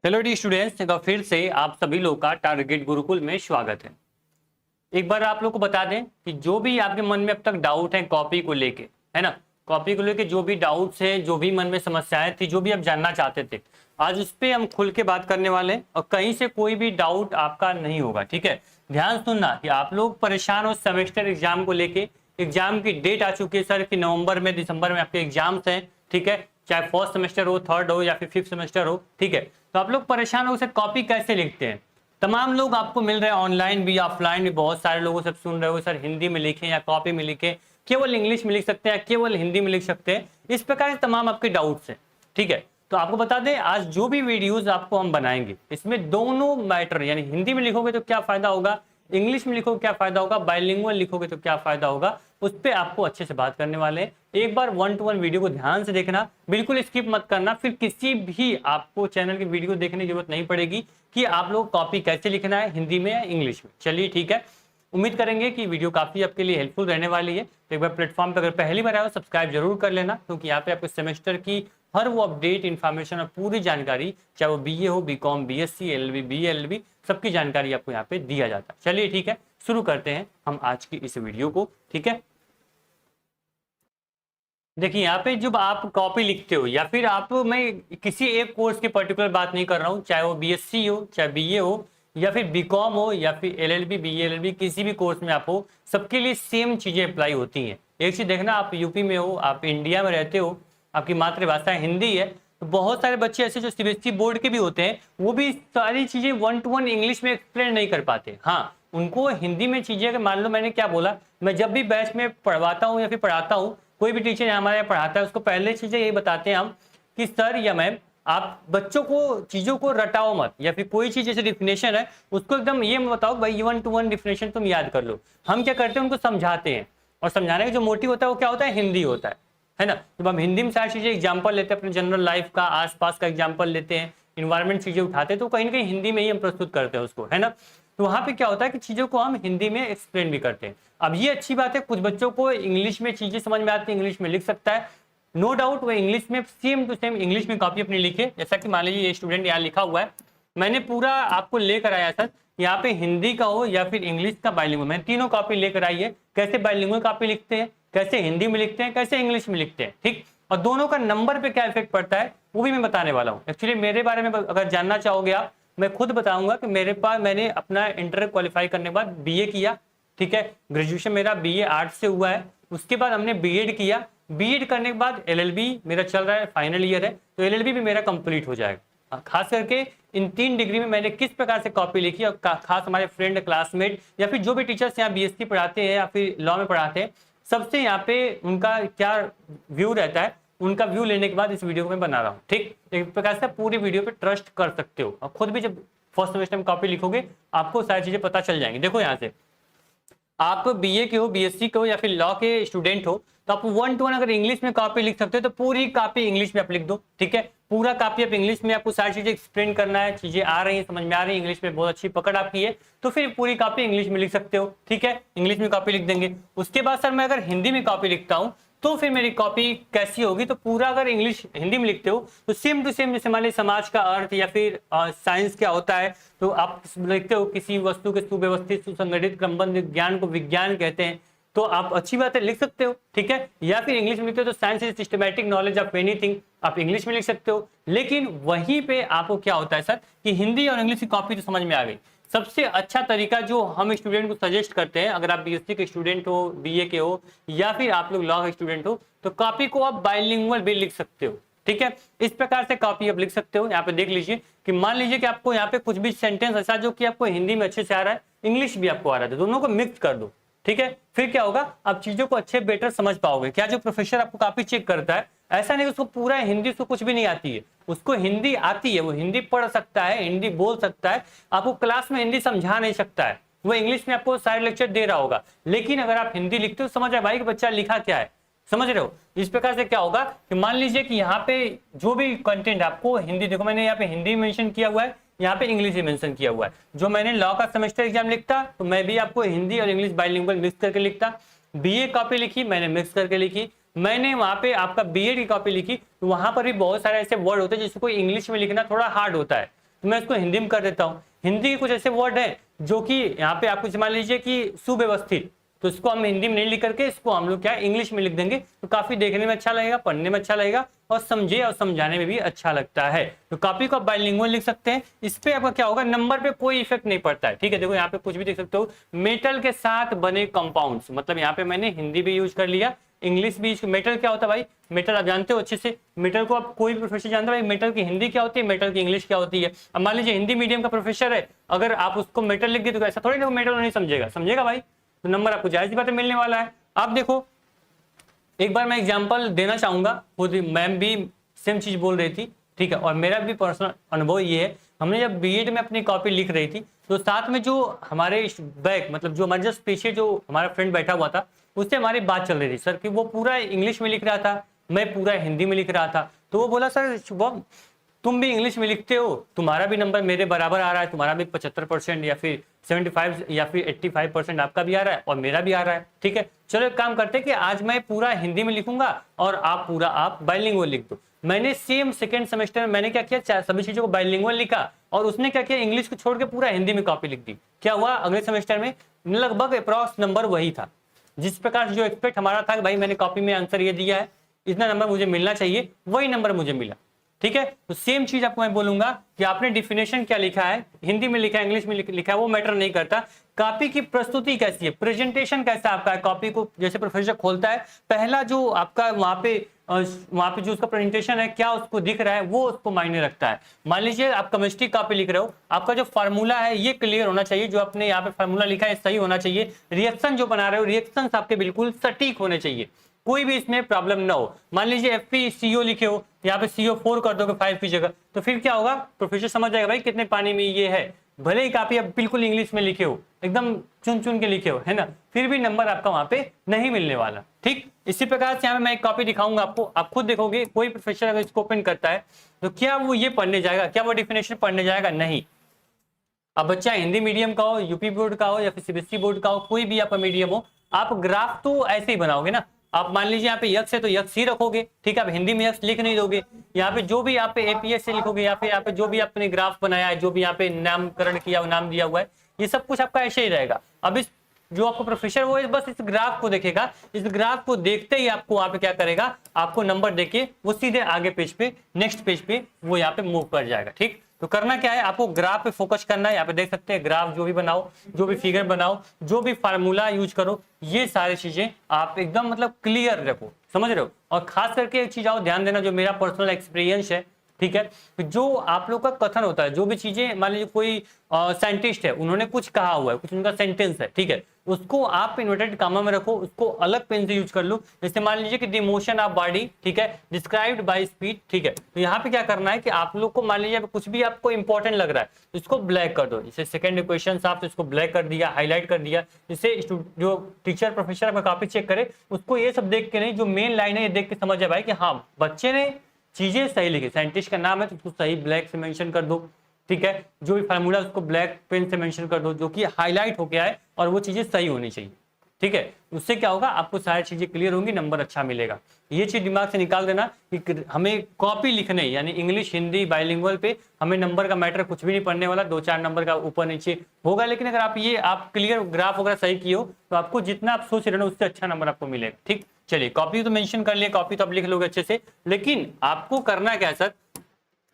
Hello D students, एक बार फिर से आप सभी लोग का टारगेट गुरुकुल में स्वागत है। एक बार आप लोग को बता दें कि जो भी आपके मन में अब तक डाउट है कॉपी को लेके, है ना, कॉपी को लेके जो भी डाउट्स है, जो भी मन में समस्याएं थी, जो भी आप जानना चाहते थे, आज उस पर हम खुल के बात करने वाले हैं और कहीं से कोई भी डाउट आपका नहीं होगा। ठीक है, ध्यान सुनना कि आप लोग परेशान हो सेमेस्टर एग्जाम को लेके। एग्जाम की डेट आ चुकी है सर कि नवंबर में दिसंबर में आपके एग्जाम्स हैं। ठीक है, चाहे फर्स्ट सेमेस्टर हो, थर्ड हो या फिर फिफ्थ सेमेस्टर हो। ठीक है, तो आप लोग परेशान हो सर कॉपी कैसे लिखते हैं। तमाम लोग आपको मिल रहे हैं, ऑनलाइन भी ऑफलाइन भी, बहुत सारे लोगों से सुन रहे हो सर हिंदी में लिखें या कॉपी में लिखें, केवल इंग्लिश में लिख सकते हैं, केवल हिंदी में लिख सकते हैं। इस प्रकार से तमाम आपके डाउट्स हैं। ठीक है, तो आपको बता दें आज जो भी वीडियोस आपको हम बनाएंगे इसमें दोनों मैटर, यानी हिंदी में लिखोगे तो क्या फायदा होगा, इंग्लिश में लिखोगे क्या फायदा होगा, बाइलिंगुअल लिखोगे तो क्या फायदा होगा, उस पर आपको अच्छे से बात करने वाले हैं। एक बार 1 to 1 वीडियो को ध्यान से देखना, बिल्कुल स्किप मत करना। फिर किसी भी आपको चैनल की वीडियो देखने की जरूरत नहीं पड़ेगी कि आप लोग कॉपी कैसे लिखना है, हिंदी में या इंग्लिश में। चलिए ठीक है, उम्मीद करेंगे कि वीडियो काफी आपके लिए हेल्पफुल रहने वाली है। तो एक बार प्लेटफॉर्म पर अगर पहली बार आए हो सब्सक्राइब जरूर कर लेना, क्योंकि यहाँ पे आपको सेमेस्टर की हर वो अपडेट इन्फॉर्मेशन और पूरी जानकारी, चाहे वो बीए हो, बीकॉम, बीएससी, एलएलबी, बीएलएलबी, सबकी जानकारी आपको यहाँ पे दिया जाता है। चलिए ठीक है, शुरू करते हैं हम आज की इस वीडियो को। ठीक है, देखिए यहाँ पे जब आप कॉपी लिखते हो या फिर आप, मैं किसी एक कोर्स की पर्टिकुलर बात नहीं कर रहा हूँ, चाहे वो बीएससी हो, चाहे बीए हो या फिर बीकॉम हो या फिर एलएलबी, बीएलएलबी, किसी भी कोर्स में आप हो, सबके लिए सेम चीजें अप्लाई होती हैं। एक चीज देखना, आप यूपी में हो, आप इंडिया में रहते हो, आपकी मातृभाषा हिंदी है, तो बहुत सारे बच्चे ऐसे जो सीबीएसई बोर्ड के भी होते हैं, वो भी सारी चीजें 1 to 1 इंग्लिश में एक्सप्लेन नहीं कर पाते। हाँ, उनको हिंदी में चीजें, अगर मान लो मैंने क्या बोला, मैं जब भी बैच में पढ़वाता हूँ या फिर पढ़ाता हूँ, कोई भी टीचर हमारे यहाँ पढ़ाता है, उसको पहले चीजें यही बताते हैं हम कि सर या मैम, आप बच्चों को चीजों को रटाओ मत, या फिर कोई चीज जैसे डिफिनेशन है उसको एकदम ये मत बताओ भाई 1 to 1 डिफिनेशन तुम याद कर लो। हम क्या करते हैं, उनको समझाते हैं, और समझाने का जो मोटिव होता है वो क्या होता है, हिंदी होता है ना। जब हम हिंदी में सारी चीजें एग्जाम्पल लेते हैं, अपने जनरल लाइफ का, आसपास का एग्जाम्पल लेते हैं, इन्वायरमेंट चीजें उठाते हैं, तो कहीं ना कहीं हिंदी में ही हम प्रस्तुत करते हैं उसको, है ना। तो वहां पे क्या होता है कि चीजों को हम हिंदी में एक्सप्लेन भी करते हैं। अब ये अच्छी बात है, कुछ बच्चों को इंग्लिश में चीजें समझ में आती है, इंग्लिश में लिख सकता है, नो डाउट वो इंग्लिश में सेम टू सेम इंग्लिश में कॉपी अपनी लिखे। जैसा कि मान लीजिए ये स्टूडेंट यहाँ लिखा हुआ है, मैंने पूरा आपको लेकर आया सर, यहाँ पे हिंदी का हो या फिर इंग्लिश का बाइलिंगुअल, मैंने तीनों कॉपी लेकर आई है। कैसे बाइलिंगुअल कॉपी लिखते हैं, कैसे हिंदी में लिखते हैं, कैसे इंग्लिश में लिखते हैं, ठीक, और दोनों का नंबर पे क्या इफेक्ट पड़ता है वो भी मैं बताने वाला हूँ। एक्चुअली मेरे बारे में अगर जानना चाहोगे आप, मैं खुद बताऊंगा कि मेरे पास, मैंने अपना इंटर क्वालिफाई करने के बाद बीए किया। ठीक है, ग्रेजुएशन मेरा बीए आर्ट्स से हुआ है, उसके बाद हमने बीएड किया, बीएड करने के बाद एलएलबी मेरा चल रहा है, फाइनल ईयर है, तो एलएलबी भी मेरा कंप्लीट हो जाएगा। खास करके इन 3 डिग्री में मैंने किस प्रकार से कॉपी लिखी, और खास हमारे फ्रेंड, क्लासमेट या फिर जो भी टीचर्स यहाँ बीएससी पढ़ाते हैं या फिर लॉ में पढ़ाते हैं, सबसे यहाँ पे उनका क्या व्यू रहता है, उनका व्यू लेने के बाद इस वीडियो को मैं बना रहा हूँ। ठीक, एक प्रकार से पूरी वीडियो पे ट्रस्ट कर सकते हो, और खुद भी जब फर्स्ट सेमेस्टर में कॉपी लिखोगे आपको सारी चीजें पता चल जाएंगी। देखो यहाँ से आप बीए के हो, बीएससी के हो या फिर लॉ के स्टूडेंट हो, तो आप 1 to 1 अगर इंग्लिश में कॉपी लिख सकते हो तो पूरी कॉपी इंग्लिश में आप लिख दो। ठीक है, पूरा कॉपी आप इंग्लिश में, आपको सारी चीजें एक्सप्लेन करना है, चीजें आ रही हैं, समझ में आ रही है, इंग्लिश में बहुत अच्छी पकड़ आपकी है, तो फिर पूरी कॉपी इंग्लिश में लिख सकते हो। ठीक है, इंग्लिश में कॉपी लिख देंगे। उसके बाद सर मैं अगर हिंदी में कॉपी लिखता हूँ तो फिर मेरी कॉपी कैसी होगी, तो पूरा अगर इंग्लिश हिंदी में लिखते हो तो सेम टू सेम, जैसे मान लीजिए समाज का अर्थ या फिर साइंस क्या होता है, तो आप लिखते हो किसी वस्तु के सुव्यवस्थित, सुसंगठित, क्रमबद्ध ज्ञान को विज्ञान कहते हैं, तो आप अच्छी बात है लिख सकते हो। ठीक है, या फिर इंग्लिश में लिखते हो तो science is systematic knowledge of anything, आप इंग्लिश में लिख सकते हो। लेकिन वहीं पे आपको क्या होता है सर कि हिंदी और इंग्लिश की कॉपी तो समझ में आ गई। सबसे अच्छा तरीका जो हम स्टूडेंट को सजेस्ट करते हैं, अगर आप बीएससी के स्टूडेंट हो, बीए के हो या फिर आप लोग लॉ के स्टूडेंट हो, तो कॉपी को आप बाइलिंगुअल भी लिख सकते हो। ठीक है, इस प्रकार से कॉपी आप लिख सकते हो। यहाँ पे देख लीजिए कि मान लीजिए कि आपको यहाँ पे कुछ भी सेंटेंस ऐसा जो कि आपको हिंदी में अच्छे से आ रहा है, इंग्लिश भी आपको आ रहा है, तो दोनों को मिक्स कर दो। ठीक है, फिर क्या होगा, आप चीजों को अच्छे बेटर समझ पाओगे। क्या जो प्रोफेसर आपको कॉपी चेक करता है, ऐसा नहीं उसको पूरा हिंदी, उसको कुछ भी नहीं आती है, उसको हिंदी आती है, वो हिंदी पढ़ सकता है, हिंदी बोल सकता है, आपको क्लास में हिंदी समझा नहीं सकता है, वो इंग्लिश में आपको सारे लेक्चर दे रहा होगा, लेकिन अगर आप हिंदी लिखते हो समझ रहे भाई कि बच्चा लिखा क्या है, समझ रहे हो। इस प्रकार से क्या होगा कि मान लीजिए कि यहाँ पे जो भी कंटेंट आपको हिंदी, देखो मैंने यहाँ पे हिंदी मेंशन किया हुआ है, यहाँ पे इंग्लिश ही मेंशन किया हुआ है। जो मैंने लॉ का सेमेस्टर एग्जाम लिखता तो मैं भी आपको हिंदी और इंग्लिश बाइलिंगुअल मिक्स करके लिखता। बीए कॉपी लिखी मैंने मिक्स करके लिखी। मैंने वहां पे आपका बीएड की कॉपी लिखी तो वहां पर भी बहुत सारे ऐसे वर्ड होते हैं जिसको इंग्लिश में लिखना थोड़ा हार्ड होता है, तो मैं इसको हिंदी में कर देता हूँ। हिंदी के कुछ ऐसे वर्ड है जो कि यहाँ पे आपको मान लीजिए कि सुव्यवस्थित, तो इसको हम हिंदी में नहीं लिख करके इसको हम लोग क्या इंग्लिश में लिख देंगे, तो काफी देखने में अच्छा लगेगा, पढ़ने में अच्छा लगेगा और समझे और समझाने में भी अच्छा लगता है। तो कॉपी को आप बाइलिंगुअल लिख सकते हैं। इस पे आपका क्या होगा, नंबर पे कोई इफेक्ट नहीं पड़ता है। ठीक है, देखो यहाँ पे कुछ भी देख सकते हो, मेटल के साथ बने कंपाउंड्स, मतलब यहाँ पे मैंने हिंदी भी यूज कर लिया, इंग्लिश भी। मेटल क्या होता है भाई, मेटल आप जानते हो अच्छे से, मेटल को आप कोई भी प्रोफेसर जानता है भाई, मेटल की हिंदी क्या होती है, मेटल की इंग्लिश क्या होती है। अब मान लीजिए हिंदी मीडियम का प्रोफेसर है, अगर आप उसको मेटल लिख दिए तो ऐसा थोड़ी ना मेटल नहीं समझेगा, समझेगा भाई, तो नंबर आपको जायज बात मिलने वाला है। आप देखो एक बार मैं एग्जांपल देना चाहूंगा, खुद मैम भी सेम चीज बोल रही थी, ठीक है, और मेरा भी पर्सनल अनुभव ये है, हमने जब बीएड में अपनी कॉपी लिख रही थी तो साथ में जो हमारे बैक मतलब जो हमारे जस्ट पीछे जो हमारा फ्रेंड बैठा हुआ था उससे हमारी बात चल रही थी सर कि वो पूरा इंग्लिश में लिख रहा था, मैं पूरा हिंदी में लिख रहा था। तो वो बोला सर शुभम तुम भी इंग्लिश में लिखते हो, तुम्हारा भी नंबर मेरे बराबर आ रहा है, तुम्हारा भी 75% या फिर 75 या फिर 85% आपका भी आ रहा है और मेरा भी आ रहा है। ठीक है, चलो एक काम करते हैं कि आज मैं पूरा हिंदी में लिखूंगा और आप बाइलिंगुअल लिख दो। मैंने सेम सेकेंड सेमेस्टर में मैंने क्या किया, सभी चीजों को बाइलिंगुअल लिखा और उसने क्या किया, इंग्लिश को छोड़ के पूरा हिंदी में कॉपी लिख दी। क्या हुआ, अगले सेमेस्टर में लगभग अप्रॉक्स नंबर वही था, जिस प्रकार से जो एक्सपेक्ट हमारा था कि भाई मैंने कॉपी में आंसर ये दिया है, इतना नंबर मुझे मिलना चाहिए, वही नंबर मुझे मिला। ठीक है, तो सेम चीज आपको मैं बोलूंगा कि आपने डिफिनेशन क्या लिखा है, हिंदी में लिखा है, इंग्लिश में लिखा है, वो मैटर नहीं करता। कॉपी की प्रस्तुति कैसी है, प्रेजेंटेशन कैसा आपका है, कॉपी को जैसे प्रोफेसर खोलता है, पहला जो आपका वहां पे जो उसका प्रेजेंटेशन है क्या उसको दिख रहा है, वो उसको मायने रखता है। मान लीजिए आप केमिस्ट्री कॉपी लिख रहे हो, आपका जो फार्मूला है ये क्लियर होना चाहिए, जो आपने यहाँ पे फार्मूला लिखा है सही होना चाहिए, रिएक्शन जो बना रहे हो रिएक्शन आपके बिल्कुल सटीक होने चाहिए, कोई भी इसमें प्रॉब्लम ना हो। मान लीजिए FeCO लिखे हो, यहाँ पे CO4 कर दोगे 5 की जगह, तो फिर क्या होगा, प्रोफेसर समझ जाएगा भाई कितने पानी में ये है, भले ही कॉपी आप बिल्कुल इंग्लिश में लिखे हो, एकदम चुन चुन के लिखे हो, है ना, फिर भी नंबर आपका वहां पे नहीं मिलने वाला। ठीक, इसी प्रकार से यहाँ पे मैं एक कॉपी दिखाऊंगा आपको, आप खुद देखोगे कोई प्रोफेसर अगर इसको ओपन करता है तो क्या वो ये पढ़ने जाएगा, क्या वो डिफिनेशन पढ़ने जाएगा, नहीं। अब बच्चा हिंदी मीडियम का हो, यूपी बोर्ड का हो या फिर CBSE बोर्ड का हो, कोई भी आपका मीडियम हो, आप ग्राफ तो ऐसे ही बनाओगे ना। आप मान लीजिए यहाँ पे यक्स है तो यक्स ही रखोगे, ठीक है, आप हिंदी में यक्स लिख नहीं दोगे। यहाँ पे जो भी यहाँ पे APS से लिखोगे, या फिर यहाँ पे जो भी आपने ग्राफ बनाया है, जो भी यहाँ पे नामकरण किया नाम दिया हुआ है, ये सब कुछ आपका ऐसे ही रहेगा। अब इस जो आपको प्रोफेसर वो बस इस ग्राफ को देखेगा, इस ग्राफ को देखते ही आपको वहां पे क्या करेगा, आपको नंबर देके वो सीधे आगे पेज पे नेक्स्ट पेज पे वो यहाँ पे मूव कर जाएगा। ठीक, तो करना क्या है, आपको ग्राफ पे फोकस करना है। यहाँ पे देख सकते हैं ग्राफ जो भी बनाओ, जो भी फिगर बनाओ, जो भी फार्मूला यूज करो, ये सारी चीजें आप एकदम मतलब क्लियर रखो, समझ रहे हो। और खास करके एक चीज आओ ध्यान देना, जो मेरा पर्सनल एक्सपीरियंस है, ठीक है, जो आप लोग का कथन होता है, जो भी चीजें मान लीजिए कोई साइंटिस्ट है, उन्होंने कुछ कहा हुआ है, कुछ उनका सेंटेंस है, ठीक है, उसको आप इन्वर्टेड कामा में रखो, उसको अलग पेन से यूज कर लो। जैसे मान लीजिए कि द मोशन ऑफ बॉडी, ठीक है, डिस्क्राइब्ड बाय स्पीड, ठीक है, तो यहाँ पे क्या करना है कि आप लोग को मान लीजिए कुछ भी आपको इंपॉर्टेंट लग रहा है तो इसको ब्लैक कर दो। जैसे सेकंड इक्वेशन साफ, तो इसको ब्लैक कर दिया, हाईलाइट कर दिया, जिससे जो टीचर प्रोफेसर आपका कॉपी चेक करे, उसको ये सब देख के नहीं, जो मेन लाइन है ये देख के समझ जाए भाई कि हाँ बच्चे ने चीजें सही लिखी, साइंटिस्ट का नाम है तो उसको सही ब्लैक से मेंशन कर दो, ठीक है, जो भी फार्मूला उसको ब्लैक पेन से मेंशन कर दो, जो कि हाईलाइट हो गया है और वो चीजें सही होनी चाहिए। ठीक है, उससे क्या होगा, आपको सारी चीजें क्लियर होंगी, नंबर अच्छा मिलेगा। ये चीज दिमाग से निकाल देना कि हमें कॉपी लिखने यानी इंग्लिश हिंदी बाइलिंगुअल पे हमें नंबर का मैटर कुछ भी नहीं पड़ने वाला, 2-4 नंबर का ऊपर नीचे होगा, लेकिन अगर आप क्लियर ग्राफ वगैरह सही किए हो तो आपको जितना आप सोच रहे हो उससे अच्छा नंबर आपको मिलेगा। ठीक, चलिए कॉपी तो मेंशन कर लिए, कॉपी तो आप लिख लोगे अच्छे से, लेकिन आपको करना क्या है सर,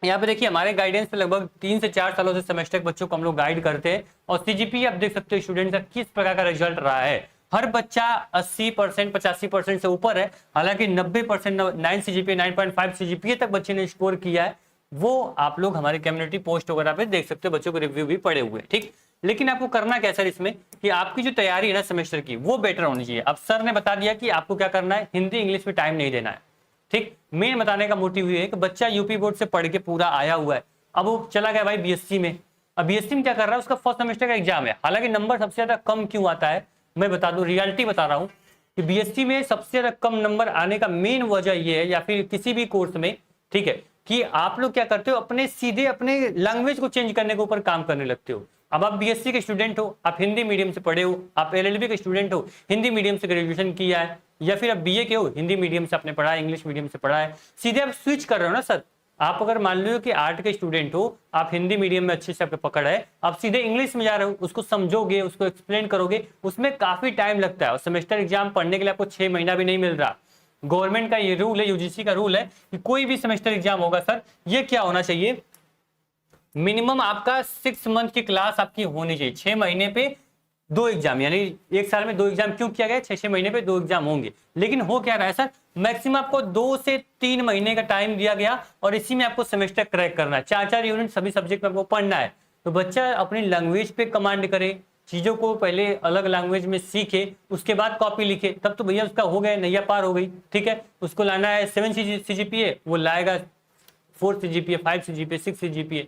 यहाँ पे देखिए हमारे गाइडेंस पे लगभग 3 से 4 सालों से सेमेस्टर के बच्चों को हम लोग गाइड करते हैं, और CGPA आप देख सकते हो स्टूडेंट का किस प्रकार का रिजल्ट रहा है। हर बच्चा 80% 85% से ऊपर है, हालांकि 90% 9 CGPA 9.5 CGPA तक बच्चे ने स्कोर किया है। वो आप लोग हमारे कम्युनिटी पोस्ट वगैरह पे देख सकते हो, बच्चों को रिव्यू भी पड़े हुए। ठीक, लेकिन आपको करना क्या सर इसमें कि आपकी जो तैयारी है ना सेमेस्टर की वो बेटर होनी चाहिए। अब सर ने बता दिया कि आपको क्या करना है, हिंदी इंग्लिश में टाइम नहीं देना है। ठीक, मेन बताने का मोटिव ये है कि बच्चा यूपी बोर्ड से पढ़ के पूरा आया हुआ है, अब वो चला गया भाई BSc में। अब BSc में क्या कर रहा है, उसका फर्स्ट सेमेस्टर का एग्जाम है, हालांकि नंबर सबसे ज्यादा कम क्यों आता है मैं बता दूं, रियलिटी बता रहा हूं कि BSc में सबसे ज्यादा कम नंबर आने का मेन वजह ये है, या फिर किसी भी कोर्स में, ठीक है, कि आप लोग क्या करते हो, अपने सीधे अपने लैंग्वेज को चेंज करने के ऊपर काम करने लगते हो। अब आप BSc के स्टूडेंट हो, आप हिंदी मीडियम से पढ़े हो, आप LLB के स्टूडेंट हो, हिंदी मीडियम से ग्रेजुएशन किया है, या फिर आप BA के हो, हिंदी मीडियम से आपने पढ़ा है, इंग्लिश मीडियम से पढ़ा है, सीधे आप स्विच कर रहे हो ना सर, आप अगर मान लो कि आर्ट के स्टूडेंट हो, आप हिंदी मीडियम में अच्छे से आपको पकड़ है, आप सीधे इंग्लिश में जा रहे हो, उसको समझोगे, उसको एक्सप्लेन करोगे, उसमें काफी टाइम लगता है और सेमेस्टर एग्जाम पढ़ने के लिए आपको 6 महीना भी नहीं मिल रहा। गवर्नमेंट का ये रूल है, यूजीसी का रूल है कि कोई भी सेमेस्टर एग्जाम होगा सर, ये क्या होना चाहिए, मिनिमम आपका 6 मंथ की क्लास आपकी होनी चाहिए। 6 महीने पे 2 एग्जाम, यानी एक साल में 2 एग्जाम क्यों किया गया, 6 महीने पे 2 एग्जाम होंगे। लेकिन हो क्या रहा है सर, मैक्सिमम आपको 2 से 3 महीने का टाइम दिया गया और इसी में आपको सेमेस्टर क्रैक करना है। 4-4 यूनिट सभी सब्जेक्ट में आपको पढ़ना है। तो बच्चा अपनी लैंग्वेज पे कमांड करे, चीजों को पहले अलग लैंग्वेज में सीखे, उसके बाद कॉपी लिखे, तब तो भैया उसका हो गया, नैया पार हो गई। ठीक है, उसको लाना है 7 CGPA, वो लाएगा 4 CGPA, 5 CGPA, 6 CGPA।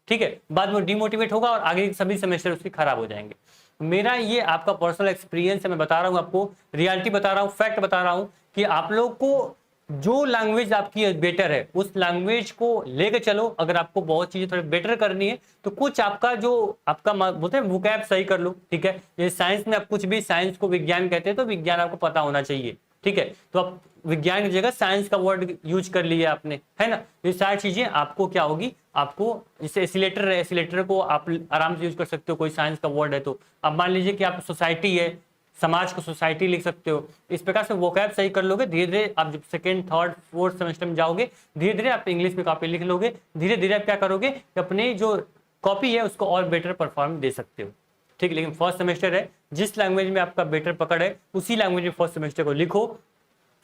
ठीक है, बाद में डिमोटिवेट होगा और आगे सभी सेमेस्टर उसके खराब हो जाएंगे। मेरा ये आपका पर्सनल एक्सपीरियंस है, मैं बता रहा हूँ आपको, रियलिटी बता रहा हूँ, फैक्ट बता रहा हूँ कि आप लोग को जो लैंग्वेज आपकी बेटर है उस लैंग्वेज को लेके चलो। अगर आपको बहुत चीजें थोड़ी बेटर करनी है तो कुछ आपका जो आपका बोलते हैं वोकैब सही कर लो। ठीक है, ये साइंस में आप कुछ भी, साइंस को विज्ञान कहते हैं तो विज्ञान आपको पता होना चाहिए। ठीक है, तो आप विज्ञान की जगह साइंस का वर्ड यूज कर लिया आपने, है ना। ये सारी चीजें आपको क्या होगी, आपको जैसे एसिलेटर है, एसिलेटर को आप आराम से यूज कर सकते हो, कोई साइंस का वर्ड है तो। अब मान लीजिए कि आप सोसाइटी है, समाज को सोसाइटी लिख सकते हो। इस प्रकार से वोकैब सही कर लोगे, धीरे धीरे आप जब 2nd, 3rd, 4th सेमेस्टर में जाओगे, धीरे धीरे आप इंग्लिश में कॉपी लिख लोगे। धीरे धीरे आप क्या करोगे कि अपने जो कॉपी है उसको और बेटर परफॉर्म दे सकते हो। ठीक है, लेकिन फर्स्ट सेमेस्टर है, जिस लैंग्वेज में आपका बेटर पकड़ है उसी लैंग्वेज में फर्स्ट सेमेस्टर को लिखो।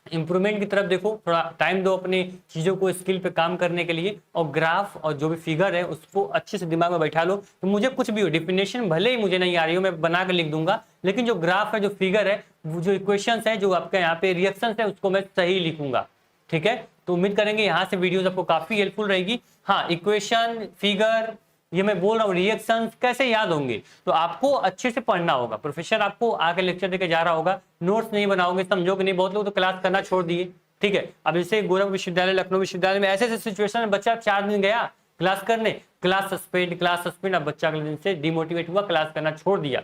इंप्रूवमेंट की तरफ देखो, थोड़ा टाइम दो अपनी चीजों को, स्किल पे काम करने के लिए। और ग्राफ और जो भी फिगर है उसको अच्छे से दिमाग में बैठा लो। तो मुझे कुछ भी हो, डिफिनेशन भले ही मुझे नहीं आ रही हो, मैं बना के लिख दूंगा, लेकिन जो ग्राफ है, जो फिगर है, जो इक्वेशंस है, जो आपके यहाँ पे रिएक्शंस है, उसको मैं सही लिखूंगा। ठीक है, तो उम्मीद करेंगे यहाँ से वीडियोस आपको काफी हेल्पफुल रहेगी। हाँ, इक्वेशन, फिगर, ये मैं बोल रहा हूँ, रिएक्शंस कैसे याद होंगे, तो आपको अच्छे से पढ़ना होगा। प्रोफेसर आपको आके लेक्चर देके जा रहा होगा, नोट्स नहीं बनाओगे, समझोगे नहीं। बहुत लोग तो क्लास करना छोड़ दिए। ठीक है, अब जैसे गोरखपुर विश्वविद्यालय, लखनऊ विश्वविद्यालय में ऐसे ऐसे सिचुएशन में बच्चा 4 दिन गया क्लास करने, क्लास सस्पेंड, अब बच्चा अगले दिन से डिमोटिवेट हुआ, क्लास करना छोड़ दिया,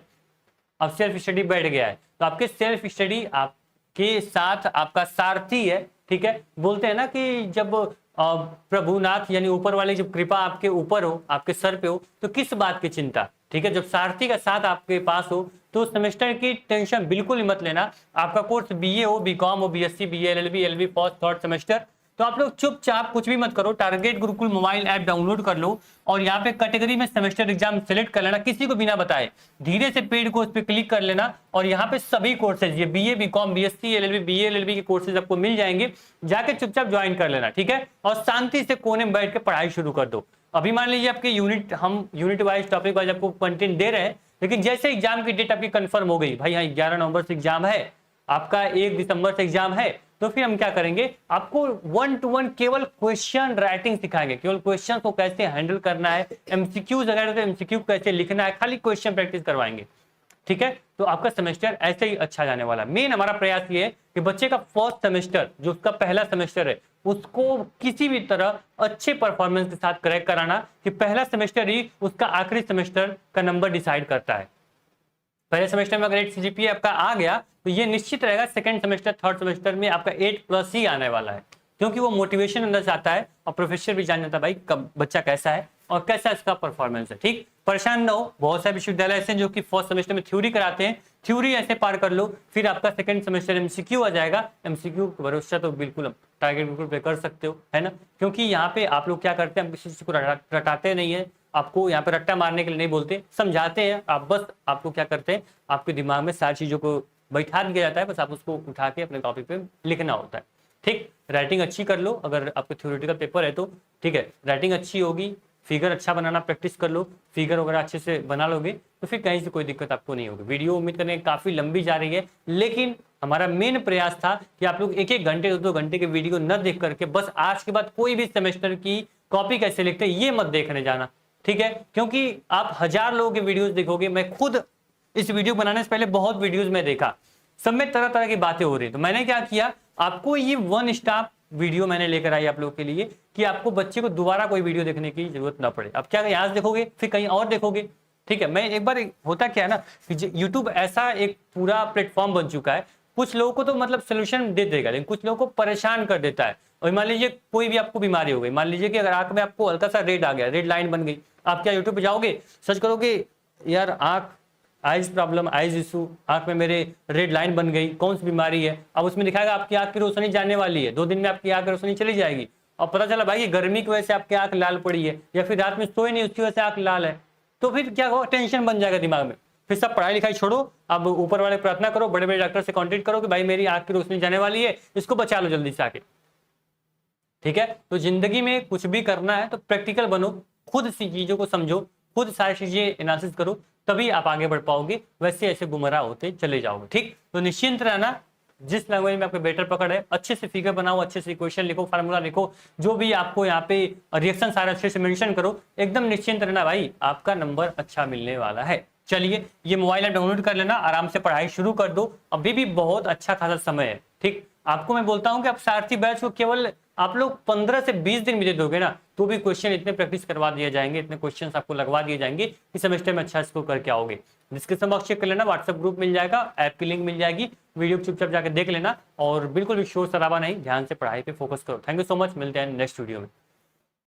अब सेल्फ स्टडी बैठ गया है। तो आपके सेल्फ स्टडी आपके साथ आपका सारथी है। ठीक है, बोलते हैं ना कि जब प्रभुनाथ यानी ऊपर वाले जब कृपा आपके ऊपर हो, आपके सर पे हो, तो किस बात की चिंता। ठीक है, जब सारथी का साथ आपके पास हो तो सेमेस्टर की टेंशन बिल्कुल ही मत लेना। आपका कोर्स बीए हो, बीकॉम हो, BSc, BA, LLB, LB first, 3rd semester, तो आप लोग चुपचाप कुछ भी मत करो, target Gurukul mobile app download कर लो और यहाँ पे कैटेगरी में सेमेस्टर एग्जाम सेलेक्ट कर लेना, किसी को बिना बताए। धीरे से पेड कोर्स पे क्लिक कर लेना और यहाँ पे सभी कोर्सेज, ये BA, BCom, BSc, LLB, BA, LLB के कोर्सेज आपको मिल जाएंगे, जाके चुपचाप ज्वाइन कर लेना। ठीक है, और शांति से कोने में बैठ के पढ़ाई शुरू कर दो। अभी मान लीजिए आपके यूनिट, हम यूनिट वाइज, टॉपिक वाइज आपको कंटेंट दे रहे हैं, लेकिन जैसे एग्जाम की डेट आपकी कंफर्म हो गई, भाई हाँ 11 नवंबर से एग्जाम है, आपका 1 दिसंबर से एग्जाम है, तो फिर हम क्या करेंगे, आपको 1-to-1 केवल क्वेश्चन राइटिंग सिखाएंगे, केवल क्वेश्चन को कैसे हैंडल करना है, एमसीक्यूज अगर तो एमसीक्यू कैसे लिखना है, खाली क्वेश्चन प्रैक्टिस करवाएंगे। ठीक है, तो आपका सेमेस्टर ऐसे ही अच्छा जाने वाला। मेन हमारा प्रयास ये है कि बच्चे का फर्स्ट सेमेस्टर, जो उसका पहला सेमेस्टर है, उसको किसी भी तरह अच्छे परफॉर्मेंस के साथ क्रैक कराना, कि पहला सेमेस्टर ही उसका आखिरी सेमेस्टर का नंबर डिसाइड करता है। पहले सेमेस्टर में अगर 8 CGPA आपका आ गया तो ये निश्चित रहेगा 2nd सेमेस्टर, 3rd सेमेस्टर में आपका 8+ ही आने वाला है, क्योंकि वो मोटिवेशन अंदर से आता है और प्रोफेसर भी जान जाता है भाई कब बच्चा कैसा है और कैसा इसका परफॉर्मेंस है। ठीक, परेशान ना हो, बहुत सारे विश्वविद्यालय ऐसे जो कि फर्स्ट सेमेस्टर में थ्योरी कराते हैं, थ्योरी ऐसे पार कर लो, फिर आपका 2nd सेमेस्टर एमसीक्यू आ जाएगा। एमसीक्यू भरोसा तो बिल्कुल टारगेट बिल्कुल पे कर सकते हो, है ना, क्योंकि यहाँ पे आप लोग क्या करते हैं, हम किसी चीज को रटाते नहीं है, आपको यहाँ पे रट्टा मारने के लिए नहीं बोलते, समझाते हैं आप। बस आपको क्या करते हैं, आपके दिमाग में सारी चीजों को बैठा दिया जाता है, बस आप उसको उठा के अपने टॉपिक पे लिखना होता है। ठीक, राइटिंग अच्छी कर लो अगर आपको थ्योरेटिकल पेपर है तो। ठीक है, राइटिंग अच्छी होगी, फिगर अच्छा बनाना प्रैक्टिस कर लो, फिगर वगैरह अच्छे से बना लोगे तो फिर कहीं से कोई दिक्कत आपको नहीं होगी। वीडियो उम्मीद करने काफी लंबी जा रही है, लेकिन हमारा मेन प्रयास था कि आप लोग 1-1 घंटे, 2-2 घंटे के वीडियो न देख करके बस आज के बाद कोई भी सेमेस्टर की कॉपी कैसे लिखते हैं ये मत देखने जाना। ठीक है, क्योंकि आप 1000 लोगों के वीडियोस देखोगे, मैं खुद इस वीडियो बनाने से पहले बहुत वीडियोस में देखा, सब में तरह तरह की बातें हो रही, तो मैंने क्या किया, आपको ये 1 स्टॉप वीडियो मैंने लेकर आई आप लोगों के लिए कि आपको बच्चे को दोबारा कोई वीडियो देखने की जरूरत ना पड़े। अब क्या यहाँ देखोगे फिर कहीं और देखोगे। ठीक है, मैं एक बार, होता क्या है ना कि यूट्यूब ऐसा एक पूरा प्लेटफॉर्म बन चुका है, कुछ लोगों को तो मतलब सोल्यूशन दे देगा, लेकिन कुछ लोगों को परेशान कर देता है। और मान लीजिए कोई भी आपको बीमारी हो गई, मान लीजिए कि अगर आंख में आपको हल्का सा रेड आ गया, रेड लाइन बन गई, आप क्या यूट्यूब पे जाओगे, सर्च करोगे यार आंख आइज प्रॉब्लम, आइज इशू, आंख में मेरे रेड लाइन बन गई, कौन सी बीमारी है, अब उसमें दिखाएगा आपकी आंख की रोशनी जाने वाली है, 2 दिन में आपकी आंख की रोशनी चली जाएगी, और पता चला भाई गर्मी की वजह से आपकी आंख लाल पड़ी है, या फिर रात में सोए नहीं उसकी वजह से आंख लाल है, तो फिर क्या होगा, टेंशन बन जाएगा दिमाग में। फिर सब पढ़ाई लिखाई छोड़ो, अब ऊपर वाले प्रार्थना करो, बड़े बड़े डॉक्टर से कॉन्टेक्ट करो कि भाई मेरी आंख की रोशनी जाने वाली है, इसको बचा लो जल्दी से आके। ठीक है, तो जिंदगी में कुछ भी करना है तो प्रैक्टिकल बनो, खुद सी चीजों को समझो, खुद सारी चीजें एनालिसिस करो, तभी आप आगे बढ़ पाओगे, वैसे ऐसे गुमराह होते चले जाओगे। ठीक, तो निश्चिंत रहना, जिस लैंग्वेज में आपको बेटर पकड़ है, अच्छे से फिगर बनाओ, अच्छे से क्वेश्चन लिखो, फार्मूला लिखो, जो भी आपको यहाँ पे रिएक्शन सारे अच्छे से मेंशन करो, एकदम निश्चिंत रहना भाई, आपका नंबर अच्छा मिलने वाला है। चलिए, ये मोबाइल ऐप डाउनलोड कर लेना, आराम से पढ़ाई शुरू कर दो, अभी भी बहुत अच्छा खासा समय है। ठीक, आपको मैं बोलता हूं कि आप सारथी बैच को केवल आप लोग 15 से 20 दिन भी दे दोगे ना, तो भी क्वेश्चन इतने प्रैक्टिस करवा दिए जाएंगे, इतने क्वेश्चंस आपको लगवा दिए जाएंगे कि सेमेस्टर में अच्छा स्कोर करके आओगे। डिस्क्रिप्शन बॉक्स चेक कर लेना, व्हाट्सएप ग्रुप मिल जाएगा, ऐप की लिंक मिल जाएगी, वीडियो चुपचाप जाकर देख लेना, और बिल्कुल भी शोर शराबा नहीं, ध्यान से पढ़ाई पे फोकस करो। थैंक यू सो मच, मिलते हैं नेक्स्ट वीडियो में।